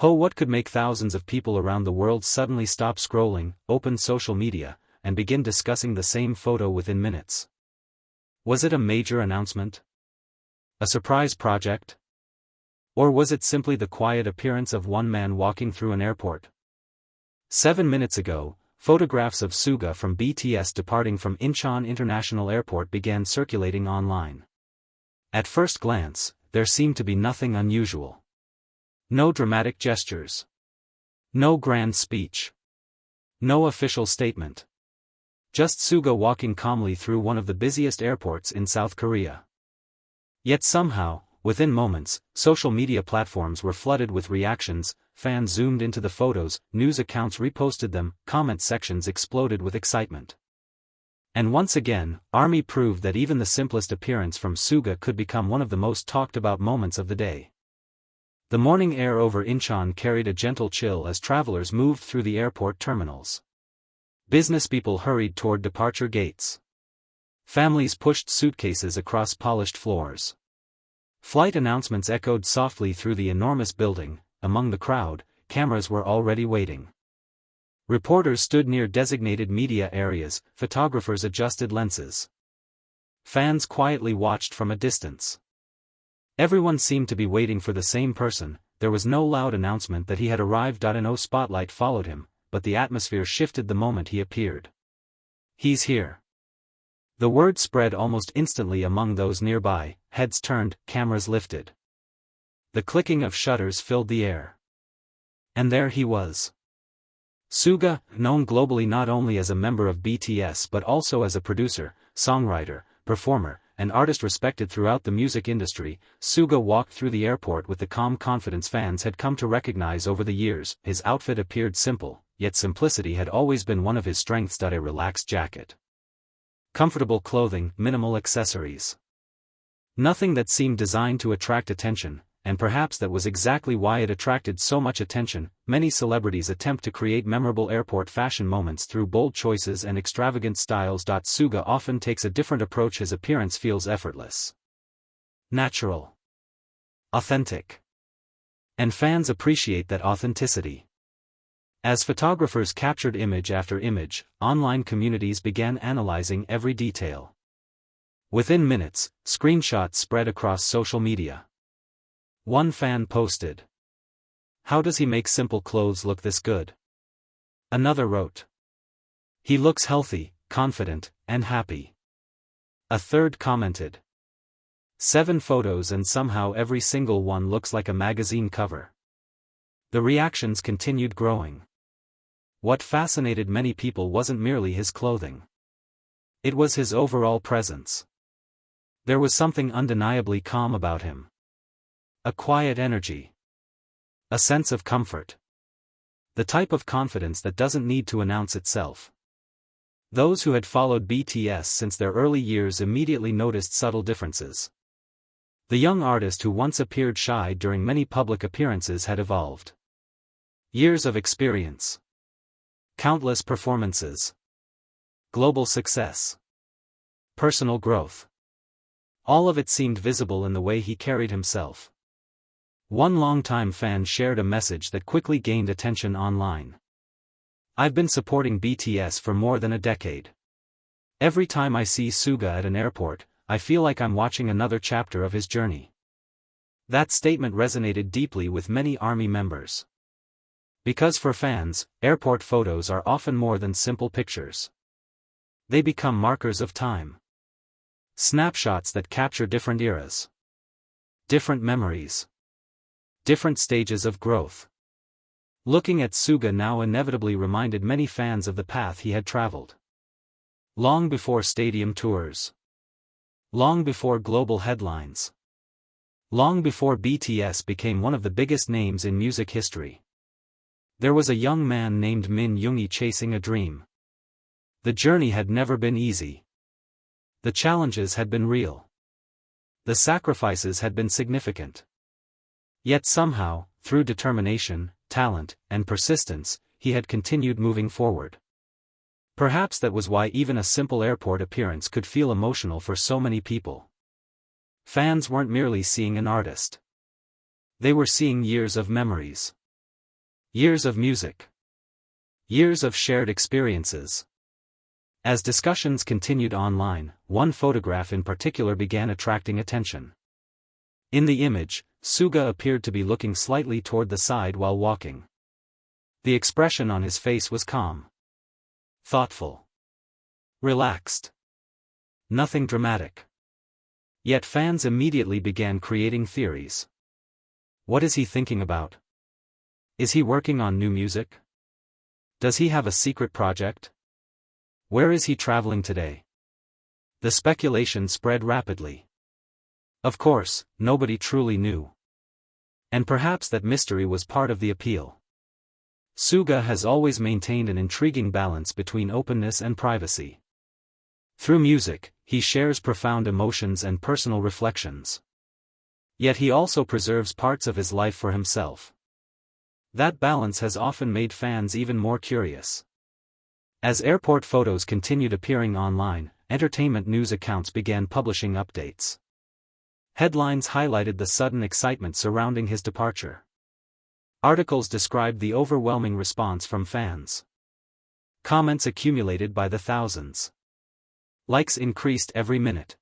What could make thousands of people around the world suddenly stop scrolling, open social media, and begin discussing the same photo within minutes? Was it a major announcement? A surprise project? Or was it simply the quiet appearance of one man walking through an airport? 7 minutes ago, photographs of SUGA from BTS departing from Incheon International Airport began circulating online. At first glance, there seemed to be nothing unusual. No dramatic gestures. No grand speech. No official statement. Just SUGA walking calmly through one of the busiest airports in South Korea. Yet somehow, within moments, social media platforms were flooded with reactions, fans zoomed into the photos, news accounts reposted them, comment sections exploded with excitement. And once again, ARMY proved that even the simplest appearance from SUGA could become one of the most talked about moments of the day. The morning air over Incheon carried a gentle chill as travelers moved through the airport terminals. Businesspeople hurried toward departure gates. Families pushed suitcases across polished floors. Flight announcements echoed softly through the enormous building. Among the crowd, cameras were already waiting. Reporters stood near designated media areas, photographers adjusted lenses. Fans quietly watched from a distance. Everyone seemed to be waiting for the same person. There was no loud announcement that he had arrived. No spotlight followed him, but the atmosphere shifted the moment he appeared. "He's here." The word spread almost instantly among those nearby, heads turned, cameras lifted. The clicking of shutters filled the air. And there he was. SUGA, known globally not only as a member of BTS but also as a producer, songwriter, performer, and artist respected throughout the music industry, SUGA walked through the airport with the calm confidence fans had come to recognize over the years. His outfit appeared simple, yet simplicity had always been one of his strengths. A relaxed jacket. Comfortable clothing, minimal accessories. Nothing that seemed designed to attract attention, and perhaps that was exactly why it attracted so much attention. Many celebrities attempt to create memorable airport fashion moments through bold choices and extravagant styles. SUGA often takes a different approach. His appearance feels effortless, natural, authentic. And fans appreciate that authenticity. As photographers captured image after image, online communities began analyzing every detail. Within minutes, screenshots spread across social media. One fan posted, "How does he make simple clothes look this good?" Another wrote, "He looks healthy, confident, and happy." A third commented, "7 photos and somehow every single one looks like a magazine cover." The reactions continued growing. What fascinated many people wasn't merely his clothing. It was his overall presence. There was something undeniably calm about him. A quiet energy. A sense of comfort. The type of confidence that doesn't need to announce itself. Those who had followed BTS since their early years immediately noticed subtle differences. The young artist who once appeared shy during many public appearances had evolved. Years of experience. Countless performances. Global success. Personal growth. All of it seemed visible in the way he carried himself. One longtime fan shared a message that quickly gained attention online. "I've been supporting BTS for more than a decade. Every time I see SUGA at an airport, I feel like I'm watching another chapter of his journey." That statement resonated deeply with many ARMY members. Because for fans, airport photos are often more than simple pictures. They become markers of time. Snapshots that capture different eras. Different memories. Different stages of growth. Looking at SUGA now inevitably reminded many fans of the path he had traveled. Long before stadium tours. Long before global headlines. Long before BTS became one of the biggest names in music history. There was a young man named Min Yoongi chasing a dream. The journey had never been easy. The challenges had been real. The sacrifices had been significant. Yet somehow, through determination, talent, and persistence, he had continued moving forward. Perhaps that was why even a simple airport appearance could feel emotional for so many people. Fans weren't merely seeing an artist. They were seeing years of memories. Years of music. Years of shared experiences. As discussions continued online, one photograph in particular began attracting attention. In the image, SUGA appeared to be looking slightly toward the side while walking. The expression on his face was calm, thoughtful, relaxed. Nothing dramatic. Yet fans immediately began creating theories. What is he thinking about? Is he working on new music? Does he have a secret project? Where is he traveling today? The speculation spread rapidly. Of course, nobody truly knew. And perhaps that mystery was part of the appeal. SUGA has always maintained an intriguing balance between openness and privacy. Through music, he shares profound emotions and personal reflections. Yet he also preserves parts of his life for himself. That balance has often made fans even more curious. As airport photos continued appearing online, entertainment news accounts began publishing updates. Headlines highlighted the sudden excitement surrounding his departure. Articles described the overwhelming response from fans. Comments accumulated by the thousands. Likes increased every minute.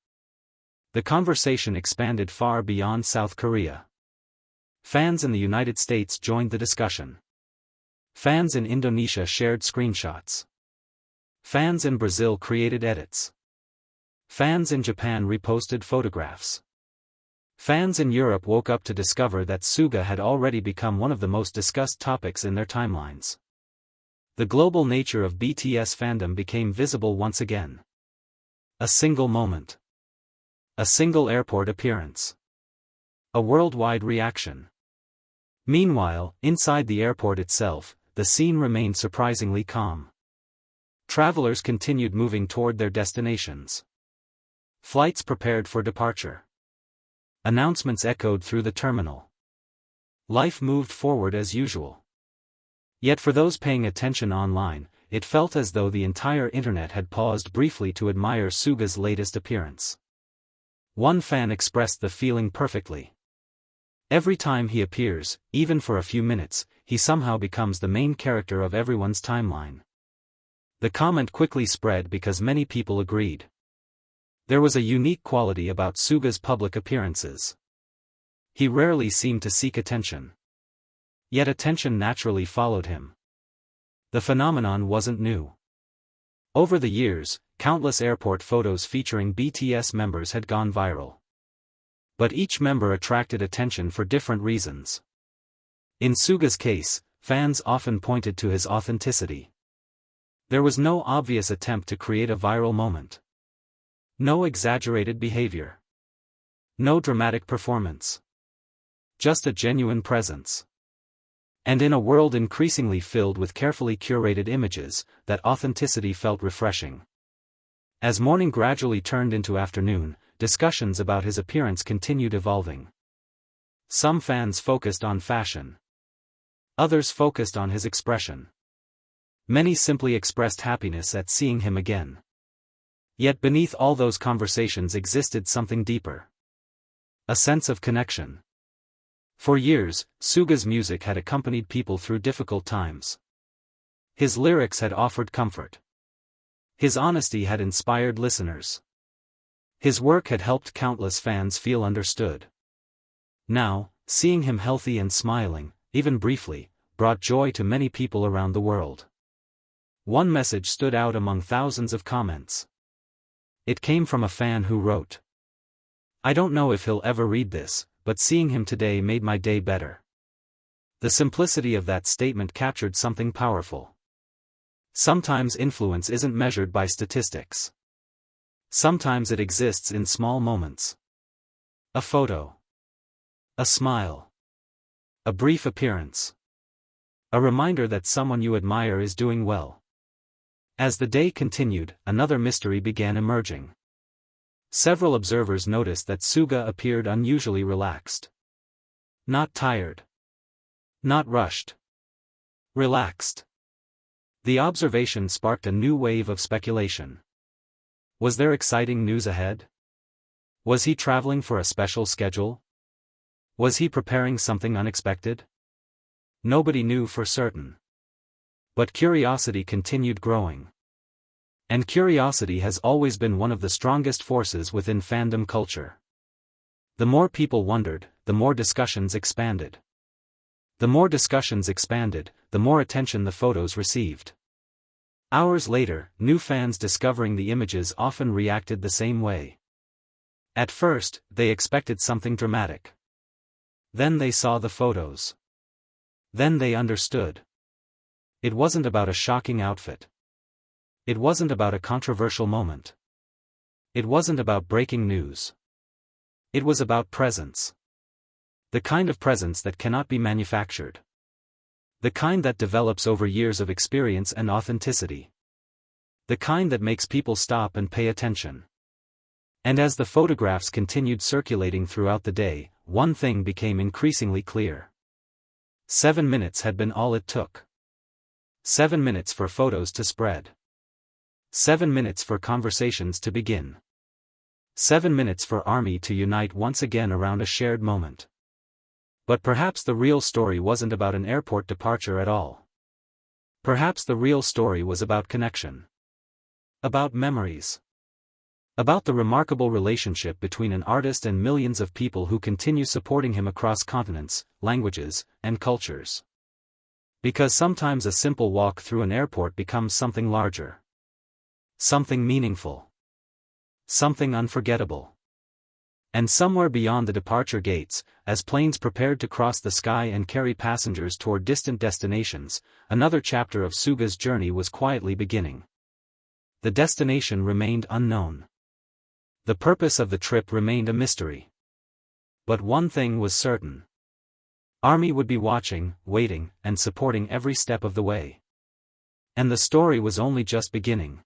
The conversation expanded far beyond South Korea. Fans in the United States joined the discussion. Fans in Indonesia shared screenshots. Fans in Brazil created edits. Fans in Japan reposted photographs. Fans in Europe woke up to discover that SUGA had already become one of the most discussed topics in their timelines. The global nature of BTS fandom became visible once again. A single moment. A single airport appearance. A worldwide reaction. Meanwhile, inside the airport itself, the scene remained surprisingly calm. Travelers continued moving toward their destinations. Flights prepared for departure. Announcements echoed through the terminal. Life moved forward as usual. Yet for those paying attention online, it felt as though the entire internet had paused briefly to admire SUGA's latest appearance. One fan expressed the feeling perfectly. Every time he appears, even for a few minutes, he somehow becomes the main character of everyone's timeline. The comment quickly spread because many people agreed. There was a unique quality about SUGA's public appearances. He rarely seemed to seek attention. Yet attention naturally followed him. The phenomenon wasn't new. Over the years, countless airport photos featuring BTS members had gone viral. But each member attracted attention for different reasons. In SUGA's case, fans often pointed to his authenticity. There was no obvious attempt to create a viral moment. No exaggerated behavior. No dramatic performance. Just a genuine presence. And in a world increasingly filled with carefully curated images, that authenticity felt refreshing. As morning gradually turned into afternoon, discussions about his appearance continued evolving. Some fans focused on fashion. Others focused on his expression. Many simply expressed happiness at seeing him again. Yet beneath all those conversations existed something deeper. A sense of connection. For years, SUGA's music had accompanied people through difficult times. His lyrics had offered comfort. His honesty had inspired listeners. His work had helped countless fans feel understood. Now, seeing him healthy and smiling, even briefly, brought joy to many people around the world. One message stood out among thousands of comments. It came from a fan who wrote, "I don't know if he'll ever read this, but seeing him today made my day better." The simplicity of that statement captured something powerful. Sometimes influence isn't measured by statistics. Sometimes it exists in small moments. A photo. A smile. A brief appearance. A reminder that someone you admire is doing well. As the day continued, another mystery began emerging. Several observers noticed that SUGA appeared unusually relaxed. Not tired. Not rushed. Relaxed. The observation sparked a new wave of speculation. Was there exciting news ahead? Was he traveling for a special schedule? Was he preparing something unexpected? Nobody knew for certain. But curiosity continued growing. And curiosity has always been one of the strongest forces within fandom culture. The more people wondered, the more discussions expanded. The more discussions expanded, the more attention the photos received. Hours later, new fans discovering the images often reacted the same way. At first, they expected something dramatic. Then they saw the photos. Then they understood. It wasn't about a shocking outfit. It wasn't about a controversial moment. It wasn't about breaking news. It was about presence. The kind of presence that cannot be manufactured. The kind that develops over years of experience and authenticity. The kind that makes people stop and pay attention. And as the photographs continued circulating throughout the day, one thing became increasingly clear. 7 minutes had been all it took. 7 minutes for photos to spread. 7 minutes for conversations to begin. 7 minutes for ARMY to unite once again around a shared moment. But perhaps the real story wasn't about an airport departure at all. Perhaps the real story was about connection. About memories. About the remarkable relationship between an artist and millions of people who continue supporting him across continents, languages, and cultures. Because sometimes a simple walk through an airport becomes something larger. Something meaningful. Something unforgettable. And somewhere beyond the departure gates, as planes prepared to cross the sky and carry passengers toward distant destinations, another chapter of SUGA's journey was quietly beginning. The destination remained unknown. The purpose of the trip remained a mystery. But one thing was certain. ARMY would be watching, waiting, and supporting every step of the way. And the story was only just beginning.